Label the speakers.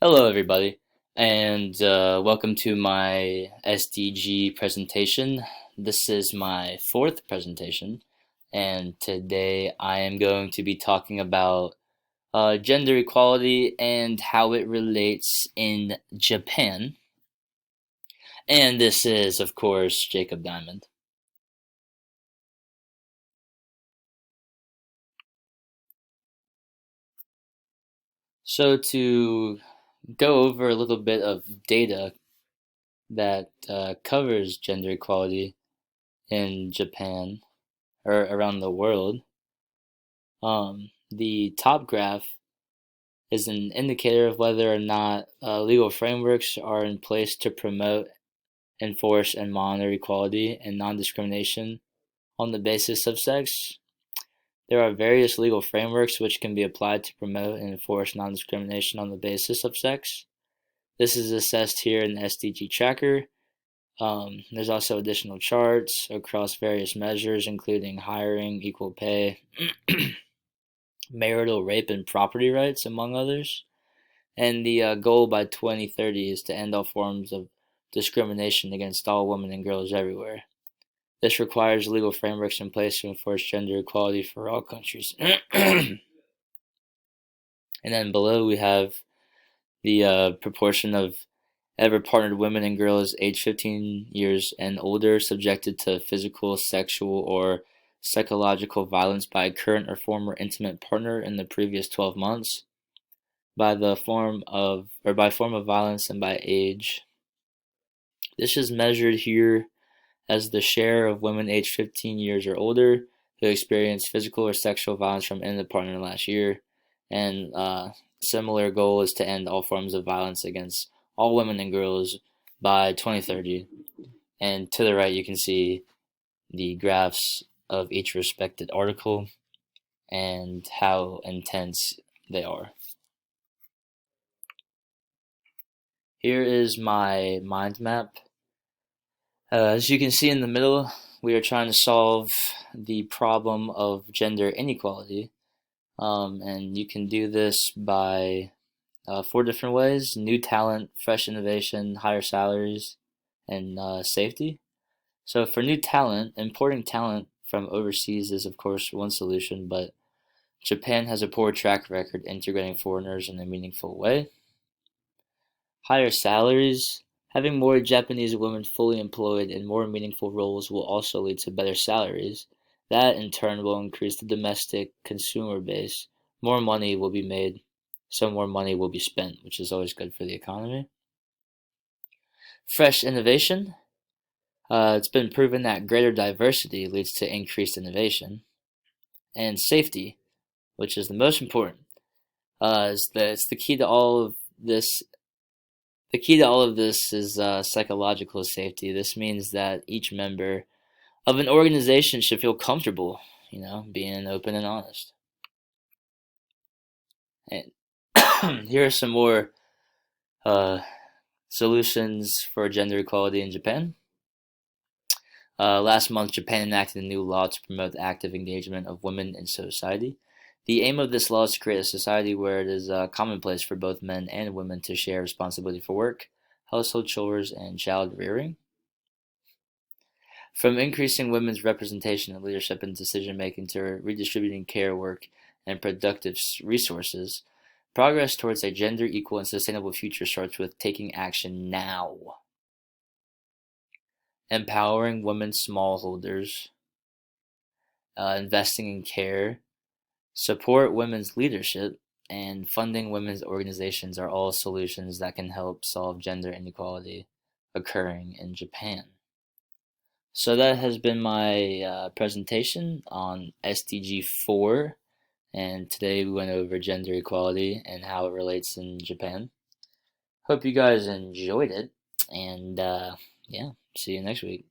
Speaker 1: Hello, everybody, and welcome to my SDG presentation. This is my fourth presentation, and today I am going to be talking about gender equality and how it relates in Japan. And this is, of course, Jacob Diamond. So, to go over a little bit of data that covers gender equality in Japan or around the world. The top graph is an indicator of whether or not legal frameworks are in place to promote, enforce, and monitor equality and non-discrimination on the basis of sex. There are various legal frameworks which can be applied to promote and enforce non-discrimination on the basis of sex. This is assessed here in the SDG tracker. There's also additional charts across various measures, including hiring, equal pay, marital rape and property rights, among others. And the goal by 2030 is to end all forms of discrimination against all women and girls everywhere. This requires legal frameworks in place to enforce gender equality for all countries. And then below we have the proportion of ever partnered women and girls aged 15 years and older subjected to physical, sexual, or psychological violence by a current or former intimate partner in the previous 12 months. By form of violence and by age. This is measured here as the share of women aged 15 years or older who experienced physical or sexual violence from any partner in the last year. And similar goal is to end all forms of violence against all women and girls by 2030. And to the right, you can see the graphs of each respected article and how intense they are. Here is my mind map. As you can see in the middle, we are trying to solve the problem of gender inequality. And you can do this by 4 different ways: new talent, fresh innovation, higher salaries, and safety. So for new talent, importing talent from overseas is of course one solution, but Japan has a poor track record integrating foreigners in a meaningful way. Higher salaries. Having more Japanese women fully employed in more meaningful roles will also lead to better salaries. That in turn will increase the domestic consumer base. More money will be made, so more money will be spent, which is always good for the economy. Fresh innovation. It's been proven that greater diversity leads to increased innovation. And safety, which is the most important, it's the key to all of this. The key to all of this is psychological safety. This means that each member of an organization should feel comfortable, being open and honest. And here are some more solutions for gender equality in Japan. Last month, Japan enacted a new law to promote the active engagement of women in society. The aim of this law is to create a society where it is commonplace for both men and women to share responsibility for work, household chores, and child rearing. From increasing women's representation in leadership and decision making to redistributing care work and productive resources, progress towards a gender equal and sustainable future starts with taking action now. Empowering women smallholders, investing in care, support women's leadership, and funding women's organizations are all solutions that can help solve gender inequality occurring in Japan. So that has been my presentation on SDG4, and today we went over gender equality and how it relates in Japan. Hope you guys enjoyed it, and yeah, see you next week.